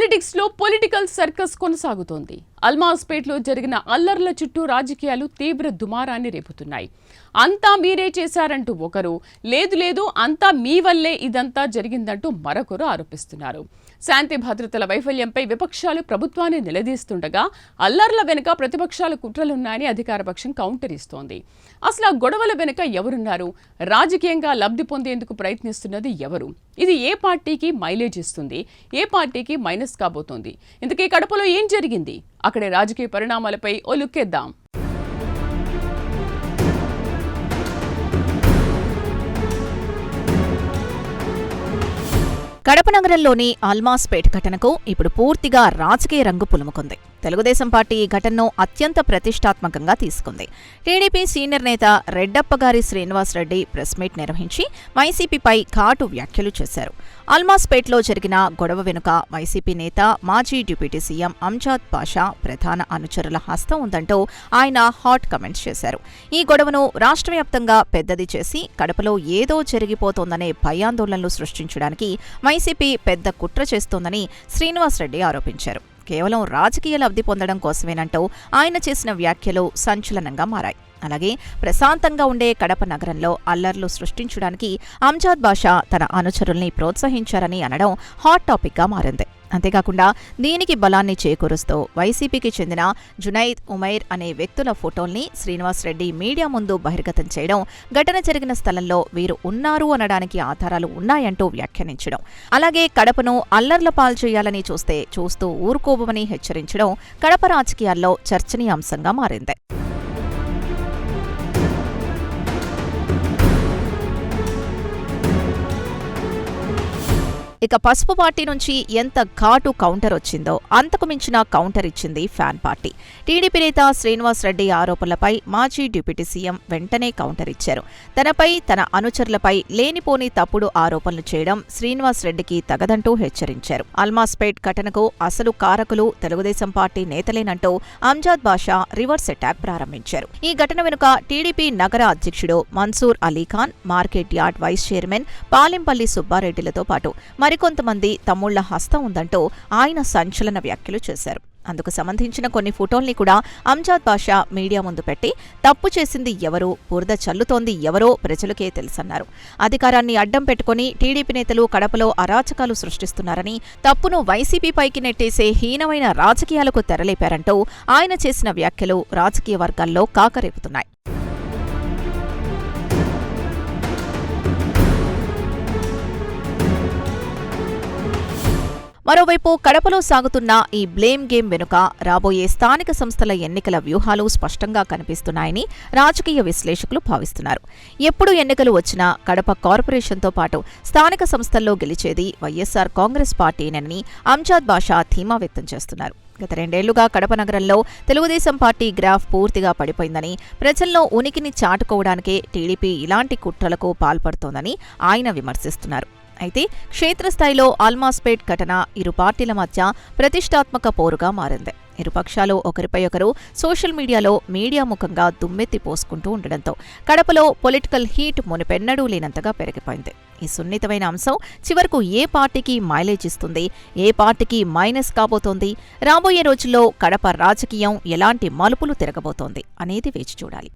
Politics లో political circus కొనసాగుతోంది. అల్మాస్పేట్లో జరిగిన అల్లర్ల చుట్టూ రాజకీయాలు తీవ్ర దుమారాన్ని రేపుతున్నాయి. అంతా మీరే చేశారంటూ ఒకరు, లేదు లేదు అంతా మీ వల్లే ఇదంతా జరిగిందంటూ మరొకరు ఆరోపిస్తున్నారు. శాంతి భద్రతల వైఫల్యంపై విపక్షాలు ప్రభుత్వాన్ని నిలదీస్తుండగా అల్లర్ల వెనుక ప్రతిపక్షాల కుట్రలున్నాయని అధికారపక్షం కౌంటర్ ఇస్తోంది. అసలు ఆ గొడవల వెనుక ఎవరున్నారు? రాజకీయంగా లబ్ధి పొందేందుకు ప్రయత్నిస్తున్నది ఎవరు? ఇది ఏ పార్టీకి మైలేజ్ ఇస్తుంది, ఏ పార్టీకి మైనస్ కాబోతోంది? ఇంతకీ కడపలో ఏం జరిగింది? అక్కడి రాజకీయ పరిణామాలపై ఓ లుక్కేద్దాం. కడప నగరంలోని అల్మాస్పేట్ ఘటనకు ఇప్పుడు పూర్తిగా రాజకీయ రంగు పులుముకుంది. తెలుగుదేశం పార్టీ ఈ ఘటనను అత్యంత ప్రతిష్టాత్మకంగా తీసుకుంది. టీడీపీ సీనియర్ నేత రెడ్డప్పగారి శ్రీనివాసరెడ్డి ప్రెస్ మీట్ నిర్వహించి వైసీపీపై ఘాటు వ్యాఖ్యలు చేశారు. అల్మాస్పేట్లో జరిగిన గొడవ వెనుక వైసీపీ నేత, మాజీ డిప్యూటీ సీఎం అంజాద్ బాషా ప్రధాన అనుచరుల హస్తం ఉందంటూ ఆయన హాట్ కమెంట్స్ చేశారు. ఈ గొడవను రాష్ట్ర వ్యాప్తంగా పెద్దది చేసి కడపలో ఏదో జరిగిపోతోందనే భయాందోళనలు సృష్టించడానికి వైసీపీ పెద్ద కుట్ర చేస్తోందని శ్రీనివాసరెడ్డి ఆరోపించారు. కేవలం రాజకీయ లబ్ధి పొందడం కోసమేనంటూ ఆయన చేసిన వ్యాఖ్యలు సంచలనంగా మారాయి. అలాగే ప్రశాంతంగా ఉండే కడప నగరంలో అల్లర్లు సృష్టించడానికి అంజాద్ బాషా తన అనుచరుల్ని ప్రోత్సహించారని అనడం హాట్ టాపిక్గా మారింది. అంతేకాకుండా దీనికి బలాన్ని చేకూరుస్తూ వైసీపీకి చెందిన జునైద్ ఉమైర్ అనే వ్యక్తుల ఫోటోల్ని శ్రీనివాసరెడ్డి మీడియా ముందు బహిర్గతం చేయడం, ఘటన జరిగిన స్థలంలో వీరు ఉన్నారు అనడానికి ఆధారాలు ఉన్నాయంటూ వ్యాఖ్యానించడం, అలాగే కడపను అల్లర్ల పాల్చేయాలని చూస్తూ ఊరుకోబోమని హెచ్చరించడం కడప రాజకీయాల్లో చర్చనీయాంశంగా మారింది. ఇక పసుపు పార్టీ నుంచి ఎంత ఘాటు కౌంటర్ వచ్చిందో అంతకు మించిన కౌంటర్ ఇచ్చింది ఫ్యాన్ పార్టీ. టీడీపీ నేత శ్రీనివాసరెడ్డి ఆరోపణలపై మాజీ డిప్యూటీ సీఎం వెంటనే కౌంటర్ ఇచ్చారు. తనపై, తన అనుచరులపై లేనిపోని తప్పుడు ఆరోపణలు చేయడం శ్రీనివాసరెడ్డికి తగదంటూ హెచ్చరించారు. అల్మాస్పేట్ ఘటనకు అసలు కారకులు తెలుగుదేశం పార్టీ నేతలేనంటూ అంజాద్ బాషా రివర్స్ అటాక్ ప్రారంభించారు. ఈ ఘటన వెనుక టీడీపీ నగర అధ్యక్షుడు Mansoor Alikhan, market yard vice chairman Palempalli సుబ్బారెడ్డిలతో పాటు మరికొంతమంది తమ్ముళ్ల హస్తం ఉందంటూ ఆయన సంచలన వ్యాఖ్యలు చేశారు. అందుకు సంబంధించిన కొన్ని ఫోటోల్ని కూడా అంజాద్ బాషా మీడియా ముందు పెట్టి తప్పు చేసింది ఎవరు, బురద చల్లుతోంది ఎవరో ప్రజలకే తెలుసన్నారు. అధికారాన్ని అడ్డం పెట్టుకుని టీడీపీ నేతలు కడపలో అరాచకాలు సృష్టిస్తున్నారని, తప్పును వైసీపీపైకి నెట్టేసే హీనమైన రాజకీయాలకు తెరలేపారంటూ ఆయన చేసిన వ్యాఖ్యలు రాజకీయ వర్గాల్లో కాకరేపుతున్నాయి. మరోవైపు కడపలో సాగుతున్న ఈ బ్లేమ్ గేమ్ వెనుక రాబోయే స్థానిక సంస్థల ఎన్నికల వ్యూహాలు స్పష్టంగా కనిపిస్తున్నాయని రాజకీయ విశ్లేషకులు భావిస్తున్నారు. ఎప్పుడు ఎన్నికలు వచ్చినా కడప కార్పొరేషన్తో పాటు స్థానిక సంస్థల్లో గెలిచేది వైఎస్సార్ కాంగ్రెస్ పార్టీనని అంజాద్ బాషా ధీమా వ్యక్తం చేస్తున్నారు. గత 2 ఏళ్లుగా కడప నగరంలో తెలుగుదేశం పార్టీ గ్రాఫ్ పూర్తిగా పడిపోయిందని, ప్రజల్లో ఉనికిని చాటుకోవడానికే టీడీపీ ఇలాంటి కుట్రలకు పాల్పడుతోందని ఆయన విమర్శిస్తున్నారు. అయితే క్షేత్రస్థాయిలో అల్మాస్పేట్ ఘటన ఇరు పార్టీల మధ్య ప్రతిష్టాత్మక పోరుగా మారింది. ఇరుపక్షాలు ఒకరిపై ఒకరు సోషల్ మీడియాలో మీడియా ముఖంగా దుమ్మెత్తి పోసుకుంటూ ఉండడంతో కడపలో పొలిటికల్ హీట్ మునిపెన్నడూ లేనంతగా పెరిగిపోయింది. ఈ సున్నితమైన అంశం చివరకు ఏ పార్టీకి మైలేజ్ ఇస్తుంది, ఏ పార్టీకి మైనస్ కాబోతోంది, రాబోయే రోజుల్లో కడప రాజకీయం ఎలాంటి మలుపులు తిరగబోతోంది అనేది వేచి చూడాలి.